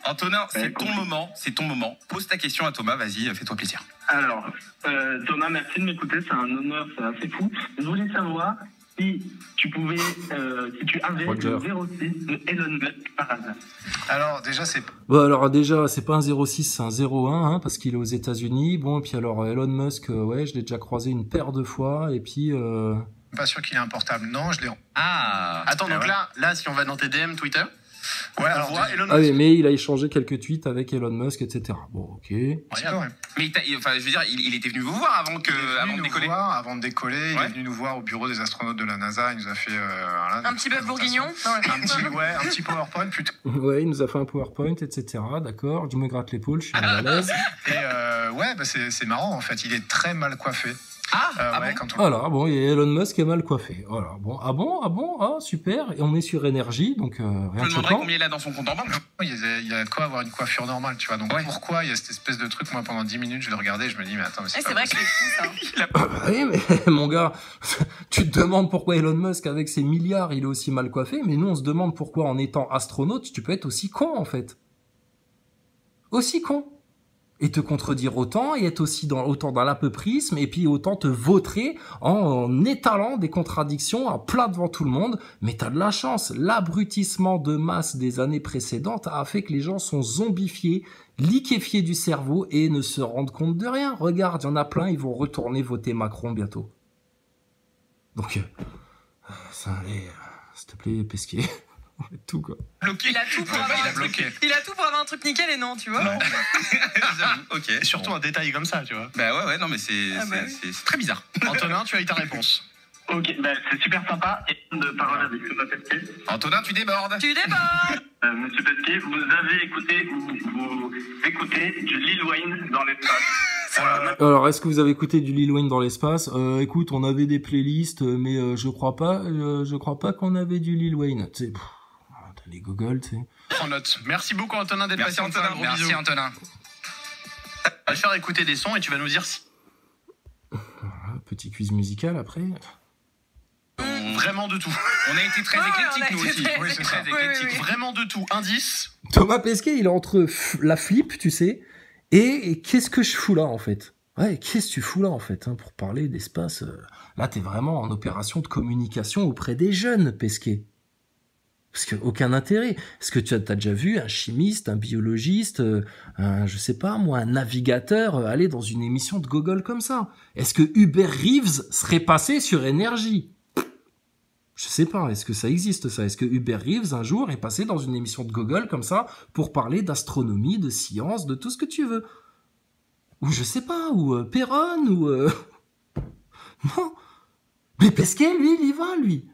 Antonin, c'est ton moment, c'est ton moment. Pose ta question à Thomas, vas-y, fais-toi plaisir. Alors, Thomas, merci de m'écouter, c'est un honneur, c'est assez fou. Je voulais savoir si tu pouvais, si tu avais le 06 de Elon Musk par hasard. Alors déjà c'est c'est pas un 06, c'est un 01 hein, parce qu'il est aux États-Unis. Bon, et puis alors Elon Musk, ouais, je l'ai déjà croisé une paire de fois et puis pas sûr qu'il ait un portable. Non, je l'ai. Ah. Attends, donc là, si on va dans tes DM Twitter, Ouais, on voit Elon Musk. ah oui, mais il a échangé quelques tweets avec Elon Musk, etc. Bon, ok. Ouais. Mais enfin, je veux dire, il était venu vous voir avant de décoller. Avant de décoller, il est venu nous voir au bureau des astronautes de la NASA. Il nous a fait un petit bœuf bourguignon. un petit PowerPoint plutôt. Ouais, il nous a fait un PowerPoint, etc. D'accord, je me gratte l'épaule, je suis mal à l'aise. Et c'est marrant en fait. Il est très mal coiffé. Ouais, quand on... Voilà, bon, et Elon Musk est mal coiffé. Voilà, bon, ah super. Et on est sur énergie, donc rien je de me demanderais choquant. combien il a dans son compte en banque. Il y a de quoi avoir une coiffure normale, tu vois. Donc pourquoi il y a cette espèce de truc, moi pendant 10 minutes je le regardais, je me dis mais attends, mais c'est vrai que c'est fou ça. Oui, mais mon gars, tu te demandes pourquoi Elon Musk avec ses milliards, il est aussi mal coiffé, mais nous on se demande pourquoi en étant astronaute, tu peux être aussi con en fait. Aussi con. Et te contredire autant, et être aussi autant dans l'apoprisme, et puis autant te vautrer en étalant des contradictions à plat devant tout le monde. Mais t'as de la chance. L'abrutissement de masse des années précédentes a fait que les gens sont zombifiés, liquéfiés du cerveau et ne se rendent compte de rien. Regarde, il y en a plein, ils vont retourner voter Macron bientôt. Donc, ça allait, s'il te plaît, Pesquet. Tout quoi. Bloqué. Il a tout pour avoir un truc nickel et non, tu vois. Non. J'avoue, ok. Et surtout un détail comme ça, tu vois. Bah ouais, non mais c'est très bizarre. Antonin, tu as eu ta réponse. Ok, c'est super sympa. Et de parole avec Thomas Pesquet. Antonin, tu débordes. Monsieur Pesquet, vous avez écouté ou vous écoutez du Lil Wayne dans l'espace. Alors, est-ce que vous avez écouté du Lil Wayne dans l'espace? Écoute, on avait des playlists, mais je crois pas qu'on avait du Lil Wayne. Tu sais, t'as les gogoles, tu sais. Prends note. Merci beaucoup Antonin d'être passé. Antonin, gros merci bisous. Antonin. On va te faire écouter des sons et tu vas nous dire si... Voilà, petit quiz musical après. Vraiment de tout. On a été très éclectiques nous aussi. Oui, c'est très éclectique. Oui. Vraiment de tout. Indice. Thomas Pesquet, il est entre la flip, tu sais, et qu'est-ce que je fous là en fait? Ouais, qu'est-ce que tu fous là en fait, hein, pour parler d'espace? Là, t'es vraiment en opération de communication auprès des jeunes, Pesquet. Parce que aucun intérêt. Est-ce que tu as déjà vu un chimiste, un biologiste, je sais pas moi, un navigateur aller dans une émission de Gogol comme ça? Est-ce que Hubert Reeves serait passé sur Énergie? Je sais pas, est-ce que ça existe ça? Est-ce que Hubert Reeves un jour est passé dans une émission de Gogol comme ça pour parler d'astronomie, de science, de tout ce que tu veux? Ou je sais pas, ou Perron, ou... Non. Mais Pesquet, lui, il y va, lui.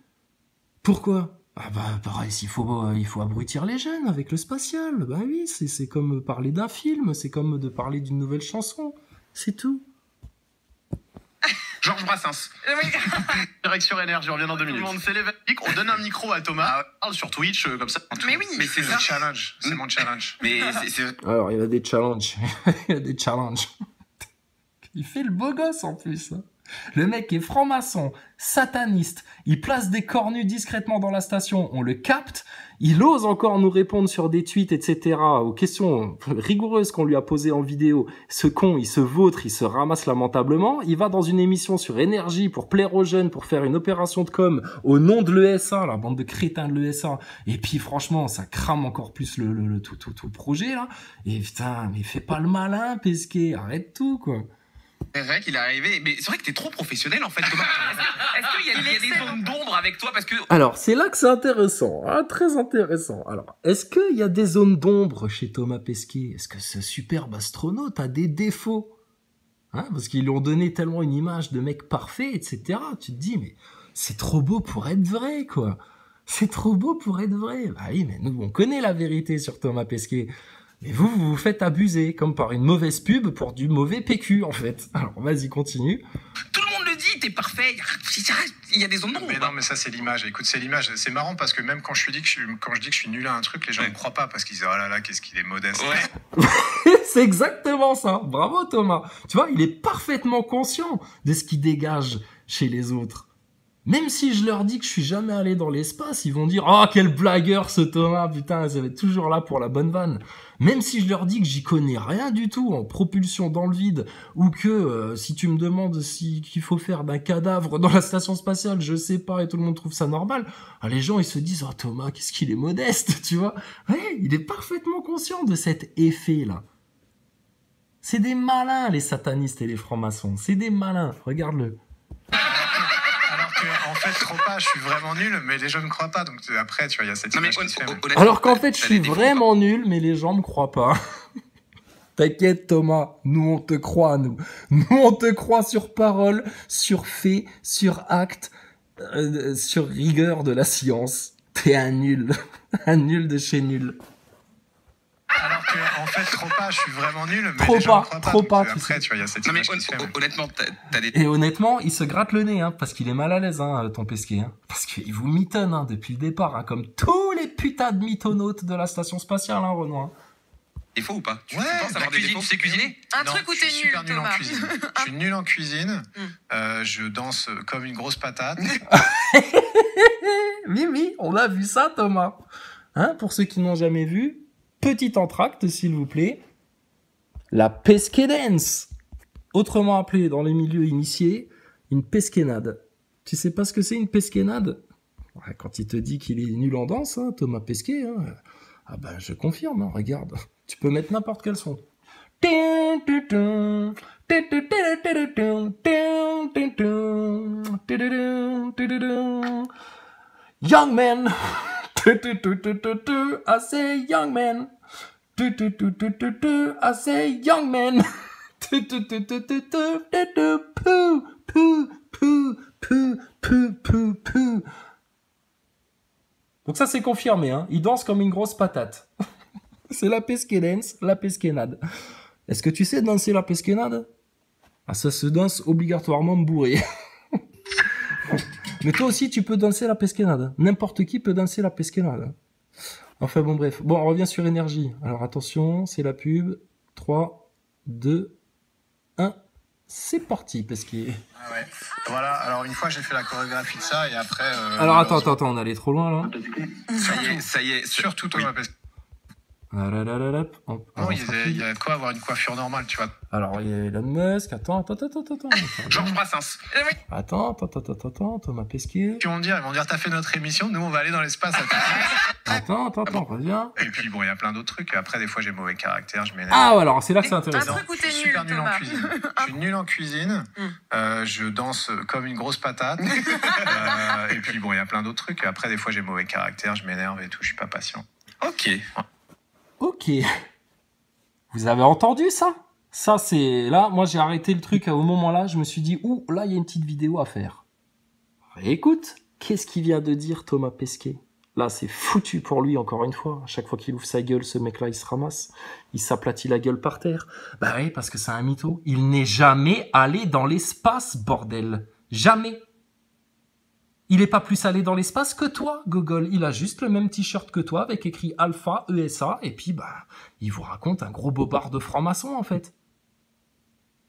Pourquoi? Ah bah pareil, il faut abrutir les jeunes avec le spatial. Bah oui, c'est comme parler d'un film, c'est comme de parler d'une nouvelle chanson. C'est tout. Georges Brassens. Direct sur Énergie, on revient dans 2 minutes. Tout le monde s'élève, on donne un micro à Thomas, parle sur Twitch comme ça. Mais oui, mais c'est le challenge, c'est mon challenge. Mais Alors, il y a des challenges. Il y a des challenges. Il fait le beau gosse en plus. Le mec est franc-maçon, sataniste, il place des cornus discrètement dans la station, on le capte, il ose encore nous répondre sur des tweets, etc., aux questions rigoureuses qu'on lui a posées en vidéo. Ce con, il se vautre, il se ramasse lamentablement, il va dans une émission sur Énergie pour plaire aux jeunes, pour faire une opération de com au nom de l'ESA, la bande de crétins de l'ESA, et puis franchement, ça crame encore plus tout le projet, là, et putain, mais fais pas le malin, Pesquet, arrête tout, quoi. C'est vrai qu'il est arrivé, mais c'est vrai que t'es trop professionnel en fait, Thomas. Est-ce qu'il y a des zones d'ombre avec toi parce que... Alors, c'est là que c'est intéressant, hein, très intéressant. Alors, est-ce qu'il y a des zones d'ombre chez Thomas Pesquet? Est-ce que ce superbe astronaute a des défauts? Hein, parce qu'ils lui ont donné tellement une image de mec parfait, etc. Tu te dis, mais c'est trop beau pour être vrai, quoi. C'est trop beau pour être vrai. Bah oui, mais nous, on connaît la vérité sur Thomas Pesquet. Mais vous vous faites abuser, comme par une mauvaise pub pour du mauvais PQ, en fait. Alors, vas-y, continue. Tout le monde le dit, t'es parfait. Il y a des zones d'ombre. Mais non, mais ça, c'est l'image. Écoute, c'est l'image. C'est marrant parce que même quand je dis que je suis nul à un truc, les gens ne croient pas parce qu'ils disent, oh là là, qu'est-ce qu'il est modeste. Ouais. C'est exactement ça. Bravo, Thomas. Tu vois, il est parfaitement conscient de ce qu'il dégage chez les autres. Même si je leur dis que je suis jamais allé dans l'espace, ils vont dire « Oh, quel blagueur ce Thomas, putain, ça va être toujours là pour la bonne vanne. » Même si je leur dis que j'y connais rien du tout en propulsion dans le vide, ou que si tu me demandes qu'il faut faire d'un cadavre dans la station spatiale, je sais pas, et tout le monde trouve ça normal, les gens ils se disent « Oh Thomas, qu'est-ce qu'il est modeste, tu vois ?» Ouais, il est parfaitement conscient de cet effet-là. C'est des malins, les satanistes et les francs-maçons. C'est des malins, regarde-le. En fait, trop pas, je suis vraiment nul, mais les gens ne me croient pas. Donc après, tu vois, il y a cette image qui se fait. Alors qu'en fait, je suis vraiment nul, mais les gens me croient pas. T'inquiète, Thomas, nous on te croit, nous. Nous on te croit sur parole, sur fait, sur acte, sur rigueur de la science. T'es un nul. Un nul de chez nul. Alors que, en fait, trop pas, je suis vraiment nul, mais trop les gens pas, me croient pas. Trop pas. Après, tu vois, il y a cette image qui se fait. Honnêtement, t'as des... Et honnêtement, il se gratte le nez, hein, parce qu'il est mal à l'aise, hein, ton pesquet, hein. Parce qu'il vous mitonne, hein, depuis le départ, hein, comme tous les putains de mythonautes de la station spatiale, hein, Renoir. Défaut ou pas? Tu Ouais, penses avoir des défauts? Tu sais cuisiner? Un truc où t'es nul, super nul en Thomas. cuisine. Je suis nul en cuisine. Je danse comme une grosse patate. Oui, on a vu ça, Thomas. Hein, pour ceux qui n'ont jamais vu, petit entracte, s'il vous plaît. La pesquet dance. Autrement appelée dans les milieux initiés, une pesquenade. Tu sais pas ce que c'est une pesquenade? Ouais, quand il te dit qu'il est nul en danse, hein, Thomas Pesquet, hein, ah ben je confirme, hein, regarde. Tu peux mettre n'importe quel son. Young man. I say young man. I say young man. Donc ça c'est confirmé, hein. Il danse comme une grosse patate. C'est la pesquet dance, la pesquenade. Est-ce que tu sais danser la pesquenade? Ah, ça se danse obligatoirement bourré. Mais toi aussi tu peux danser la pesquenade. N'importe qui peut danser la pesquenade. Enfin bon bref. Bon, on revient sur énergie. Alors attention, c'est la pub. 3, 2, 1. C'est parti, pesquet. Ah ouais. Voilà, alors une fois j'ai fait la chorégraphie de ça et après... alors attends, on allait trop loin là. Ça y est. Surtout Thomas Pesquet. Non, il y a de quoi avoir une coiffure normale, tu vois. Alors, il y a Elon Musk. Attends. Georges Brassens. Attends, Thomas Pesquet. Ils vont dire, t'as fait notre émission, nous on va aller dans l'espace. Attends, reviens. Et puis bon, il y a plein d'autres trucs. Après, des fois, j'ai mauvais caractère, je m'énerve. Ah, alors, c'est là que c'est intéressant. Un truc où t'es nul, super nul en Thomas. cuisine. Je suis nul en cuisine. Je danse comme une grosse patate. Et puis bon, il y a plein d'autres trucs. Après, des fois, j'ai mauvais caractère, je m'énerve et tout, je suis pas patient. Ok. Vous avez entendu ça? Ça, c'est... Là, moi, j'ai arrêté le truc au moment-là. Je me suis dit, ouh, là, il y a une petite vidéo à faire. Écoute, qu'est-ce qu'il vient de dire, Thomas Pesquet? Là, c'est foutu pour lui, encore une fois. À chaque fois qu'il ouvre sa gueule, ce mec-là, il se ramasse. Il s'aplatit la gueule par terre. Bah oui, parce que c'est un mytho. Il n'est jamais allé dans l'espace, bordel. Jamais. Il est pas plus allé dans l'espace que toi, Gogol. Il a juste le même t-shirt que toi, avec écrit Alpha, ESA, et puis, bah, il vous raconte un gros bobard de franc-maçon, en fait.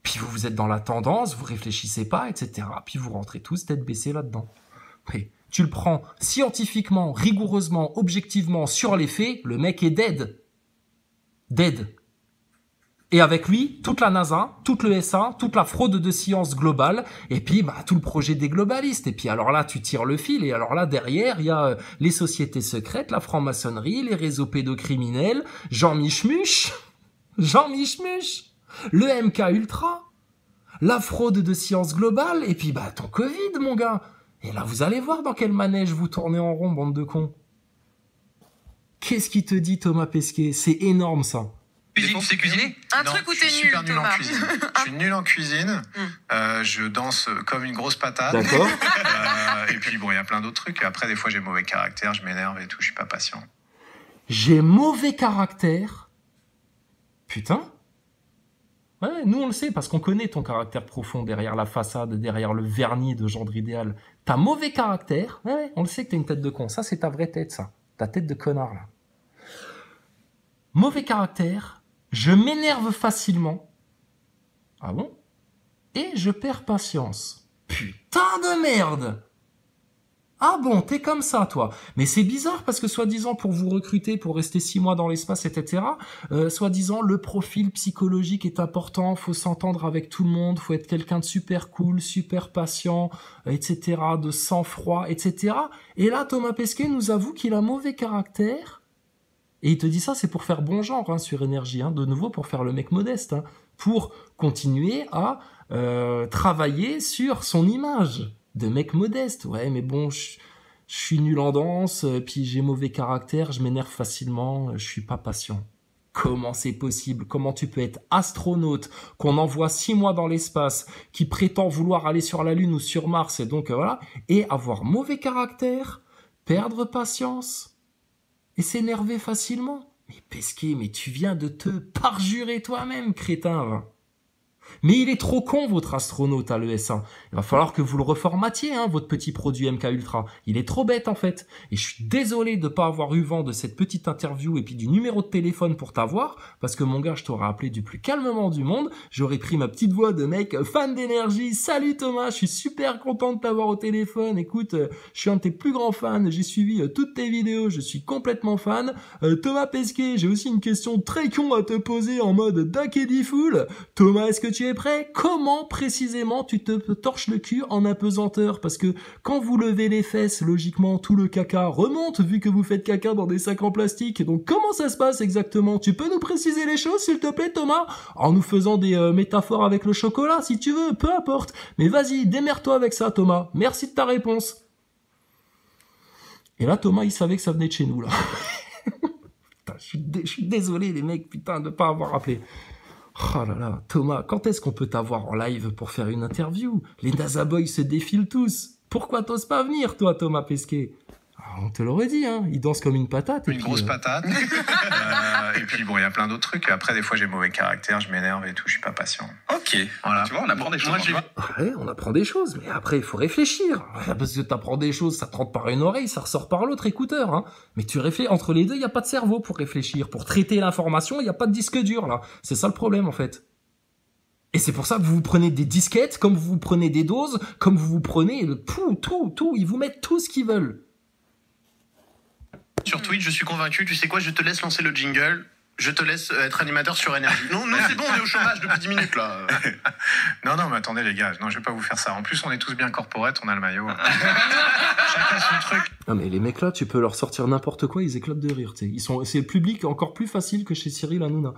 Puis vous êtes dans la tendance, vous réfléchissez pas, etc. Puis vous rentrez tous tête baissée là-dedans. Mais tu le prends scientifiquement, rigoureusement, objectivement, sur les faits, le mec est dead. Dead. Et avec lui, toute la NASA, toute le SA, toute la fraude de science globale, et puis bah tout le projet des globalistes. Et puis alors là, tu tires le fil, et alors là, derrière, il y a les sociétés secrètes, la franc-maçonnerie, les réseaux pédocriminels, Jean Michmuche, le MK Ultra, la fraude de science globale, et puis bah ton Covid, mon gars. Et là, vous allez voir dans quel manège vous tournez en rond, bande de cons. Qu'est-ce qui te dit, Thomas Pesquet? C'est énorme, ça. Tu sais cuisiner? Un truc où t'es nul, Thomas. Je suis nul en cuisine. Je danse comme une grosse patate. D'accord. Et puis bon, il y a plein d'autres trucs. Après, des fois, j'ai mauvais caractère, je m'énerve et tout, je suis pas patient. J'ai mauvais caractère? Putain. Ouais, nous on le sait parce qu'on connaît ton caractère profond derrière la façade, derrière le vernis de gendre idéal. T'as mauvais caractère? Ouais, on le sait que t'as une tête de con. Ça, c'est ta vraie tête, ça. Ta tête de connard, là. Mauvais caractère. Je m'énerve facilement. Ah bon? Et je perds patience. Putain de merde! Ah bon, t'es comme ça, toi. Mais c'est bizarre parce que soi-disant pour vous recruter, pour rester 6 mois dans l'espace, etc., soi-disant le profil psychologique est important, faut s'entendre avec tout le monde, faut être quelqu'un de super cool, super patient, etc., de sang-froid, etc. Et là, Thomas Pesquet nous avoue qu'il a mauvais caractère. Et il te dit ça, c'est pour faire bon genre hein, sur Énergie, hein, de nouveau pour faire le mec modeste, hein, pour continuer à travailler sur son image de mec modeste. Ouais, mais bon, je suis nul en danse, puis j'ai mauvais caractère, je m'énerve facilement, je suis pas patient. Comment c'est possible? Comment tu peux être astronaute, qu'on envoie 6 mois dans l'espace, qui prétend vouloir aller sur la Lune ou sur Mars, et donc voilà, et avoir mauvais caractère, perdre patience, et s'énerver facilement? Mais Pesquet, mais tu viens de te parjurer toi-même, crétin, va. Mais il est trop con, votre astronaute à l'ES1. Il va falloir que vous le reformatiez, hein, votre petit produit MK Ultra. Il est trop bête, en fait. Et je suis désolé de pas avoir eu vent de cette petite interview et puis du numéro de téléphone pour t'avoir, parce que mon gars, je t'aurais appelé du plus calmement du monde. J'aurais pris ma petite voix de mec fan d'énergie. Salut Thomas, je suis super content de t'avoir au téléphone. Écoute, je suis un de tes plus grands fans. J'ai suivi toutes tes vidéos. Je suis complètement fan. Thomas Pesquet, j'ai aussi une question très con à te poser en mode Dakedi Full. Thomas, est-ce que tu es prêt? Comment précisément tu te torches le cul en apesanteur? Parce que quand vous levez les fesses, logiquement tout le caca remonte vu que vous faites caca dans des sacs en plastique. Donc comment ça se passe exactement? Tu peux nous préciser les choses s'il te plaît Thomas? En nous faisant des métaphores avec le chocolat si tu veux, peu importe. Mais vas-y, démerde-toi avec ça Thomas. Merci de ta réponse. Et là Thomas il savait que ça venait de chez nous là. Putain, je suis désolé les mecs, putain de pas avoir appelé. Oh là là, Thomas, quand est-ce qu'on peut t'avoir en live pour faire une interview? Les NASA Boys se défilent tous. Pourquoi t'oses pas venir, toi, Thomas Pesquet? On te l'aurait dit, hein, il danse comme une patate. Une grosse patate. Et puis bon, il y a plein d'autres trucs. Après, des fois, j'ai mauvais caractère, je m'énerve et tout, je suis pas patient. Ok, voilà. Tu vois, on apprend des choses. Ouais, on apprend des choses, mais après, il faut réfléchir. Parce que t'apprends des choses, ça te rentre par une oreille, ça ressort par l'autre écouteur. Hein. Mais tu réfléchis, entre les deux, il n'y a pas de cerveau pour réfléchir. Pour traiter l'information, il n'y a pas de disque dur, là. C'est ça le problème, en fait. Et c'est pour ça que vous vous prenez des disquettes, comme vous vous prenez des doses, comme vous vous prenez tout. Ils vous mettent tout ce qu'ils veulent. Sur Twitch, je suis convaincu, tu sais quoi, je te laisse lancer le jingle, je te laisse être animateur sur Énergie. Non, c'est bon, on est au chômage depuis 10 minutes, là. Non, mais attendez, les gars, non, je vais pas vous faire ça. En plus, on est tous bien corporate, on a le maillot. Chacun son truc. Non, mais les mecs là, tu peux leur sortir n'importe quoi, ils éclatent de rire, tu sais. C'est le public encore plus facile que chez Cyril Hanouna.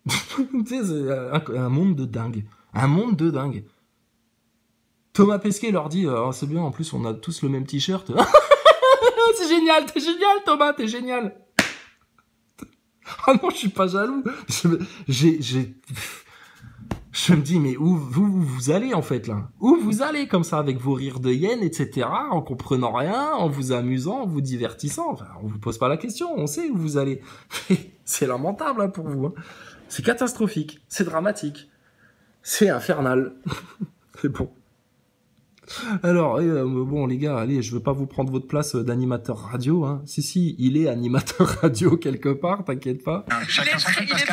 Tu sais, c'est un monde de dingue. Un monde de dingue. Thomas Pesquet leur dit, c'est bien, en plus, on a tous le même t-shirt. C'est génial, t'es génial Thomas, t'es génial. Ah non, je suis pas jaloux. Je me dis, mais où vous allez en fait là? Où vous allez comme ça avec vos rires de hyène, etc. En comprenant rien, en vous amusant, en vous divertissant. Enfin, on vous pose pas la question, on sait où vous allez. C'est lamentable hein, pour vous. Hein. C'est catastrophique, c'est dramatique, c'est infernal. C'est bon. Alors, bon les gars, allez, je veux pas vous prendre votre place d'animateur radio. Hein. Si, il est animateur radio quelque part, t'inquiète pas. Chacun son truc, parce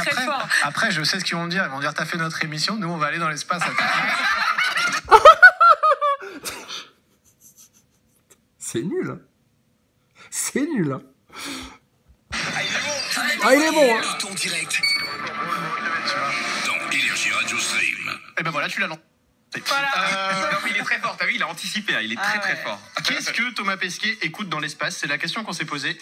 qu'après, je sais ce qu'ils vont me dire. Ils vont dire, t'as fait notre émission, nous on va aller dans l'espace. C'est nul. Hein. C'est nul. Hein. Ah, il est bon. Hein. Ton direct. Dans Énergie Radio Stream. Et ben voilà, tu l'as lancé. Voilà. Non, mais il est très fort, t'as vu, il a anticipé, hein, il est très fort. Qu'est-ce que Thomas Pesquet écoute dans l'espace? C'est la question qu'on s'est posée.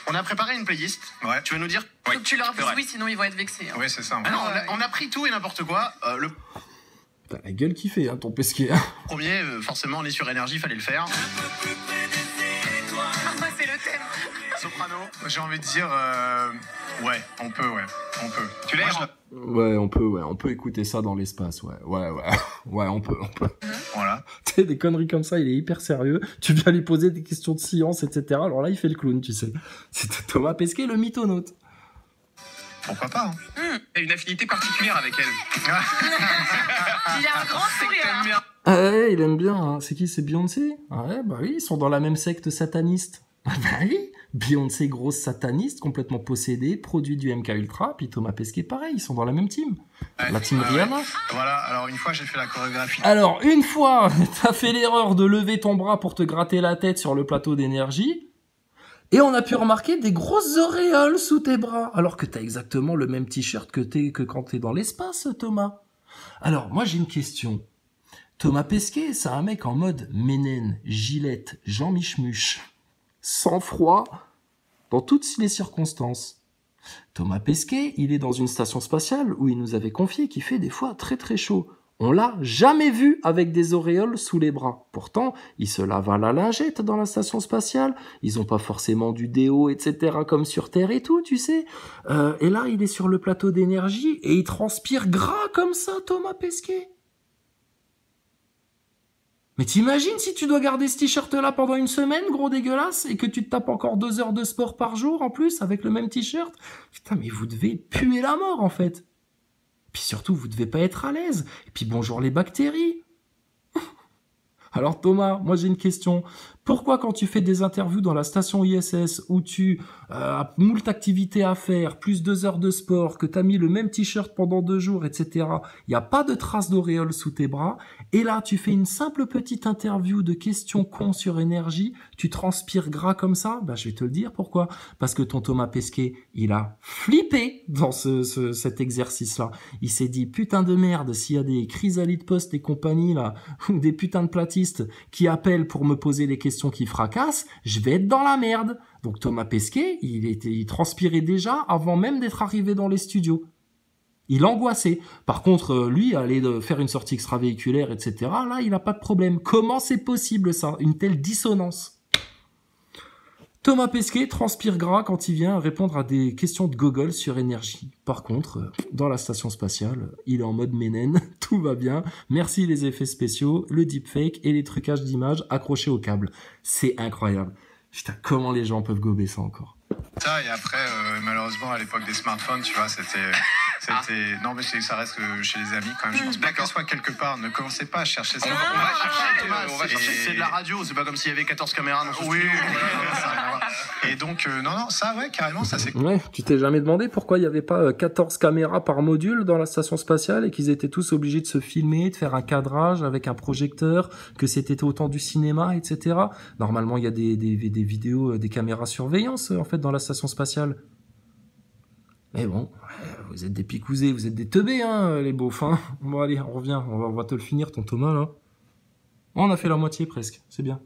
On a préparé une playlist. Ouais. Tu vas nous dire? Faut que tu leur dises oui, sinon ils vont être vexés. Hein. Oui, c'est ça. Ah non, on a pris tout et n'importe quoi. Le T'as la gueule qui fait, hein, ton Pesquet. Hein. premier, forcément, on est sur Énergie, fallait le faire. C'est le thème. Soprano. J'ai envie de dire, ouais, on peut. Tu l'as? Ouais, on peut écouter ça dans l'espace, ouais, on peut. Voilà. Tu sais, des conneries comme ça, il est hyper sérieux. Tu viens lui poser des questions de science, etc. Alors là, il fait le clown, tu sais. C'était Thomas Pesquet, le mythonaute. Pourquoi pas, hein. T'as une affinité particulière avec elle. Il a un grand sourire. Ah ouais, il aime bien, hein. C'est qui, c'est Beyoncé? Ah ouais, bah oui, ils sont dans la même secte sataniste. Ah bah oui, Beyoncé, grosse sataniste, complètement possédée, produit du MK Ultra, puis Thomas Pesquet, pareil, ils sont dans la même team. La team Rihanna. Voilà, alors une fois j'ai fait la chorégraphie. Alors, une fois, t'as fait l'erreur de lever ton bras pour te gratter la tête sur le plateau d'énergie, et on a pu remarquer des grosses auréoles sous tes bras, alors que t'as exactement le même t-shirt que quand t'es dans l'espace, Thomas. Alors, moi j'ai une question. Thomas Pesquet, c'est un mec en mode Ménène, Gillette, Jean Michmuche. Sans froid, dans toutes les circonstances. Thomas Pesquet, il est dans une station spatiale où il nous avait confié qu'il fait des fois très très chaud. On l'a jamais vu avec des auréoles sous les bras. Pourtant, il se lave à la lingette dans la station spatiale. Ils ont pas forcément du déo, etc. comme sur Terre et tout, tu sais. Et là, il est sur le plateau d'énergie et il transpire gras comme ça, Thomas Pesquet. Mais t'imagines si tu dois garder ce t-shirt-là pendant une semaine, gros dégueulasse, et que tu te tapes encore 2 heures de sport par jour, en plus, avec le même t-shirt? Putain, mais vous devez puer la mort, en fait. Puis surtout, vous devez pas être à l'aise. Et puis bonjour les bactéries. Alors Thomas, moi j'ai une question. Pourquoi quand tu fais des interviews dans la station ISS où tu as moult activités à faire, plus 2 heures de sport, que t'as mis le même t-shirt pendant 2 jours, etc. Il n'y a pas de traces d'auréole sous tes bras. Et là, tu fais une simple petite interview de questions cons sur énergie. Tu transpires gras comme ça. Ben, je vais te le dire pourquoi. Parce que ton Thomas Pesquet, il a flippé dans cet exercice-là. Il s'est dit, putain de merde, s'il y a des chrysalides post et compagnie, là, ou des putains de platistes qui appellent pour me poser les questions qui fracassent, je vais être dans la merde. Donc Thomas Pesquet, il transpirait déjà avant même d'être arrivé dans les studios. Il angoissait. Par contre, lui, aller faire une sortie extravéhiculaire, etc., là, il n'a pas de problème. Comment c'est possible, ça? Une telle dissonance. Thomas Pesquet transpire gras quand il vient répondre à des questions de Google sur énergie. Par contre, dans la station spatiale, il est en mode Ménène, tout va bien. Merci les effets spéciaux, le deepfake et les trucages d'images accrochés au câble. C'est incroyable. Putain, comment les gens peuvent gober ça encore? Ça, et après, malheureusement, à l'époque des smartphones, tu vois, c'était... Non, mais ça reste chez les amis quand même. Je pense pas qu'elle soit quelque part. Ne commencez pas à chercher ça. On va chercher. C'est de la radio, c'est pas comme s'il y avait 14 caméras dans ce studio. Et donc, non, ça, ouais, carrément, ça c'est... Ouais, tu t'es jamais demandé pourquoi il y avait pas 14 caméras par module dans la station spatiale et qu'ils étaient tous obligés de se filmer, de faire un cadrage avec un projecteur, que c'était autant du cinéma, etc. Normalement, il y a des vidéos, des caméras surveillance, en fait, dans la station spatiale. Mais bon, vous êtes des picousés, vous êtes des teubés, hein, les beaufs, hein. Bon, allez, on revient, on va te le finir, ton Thomas, là. On a fait la moitié, presque, c'est bien.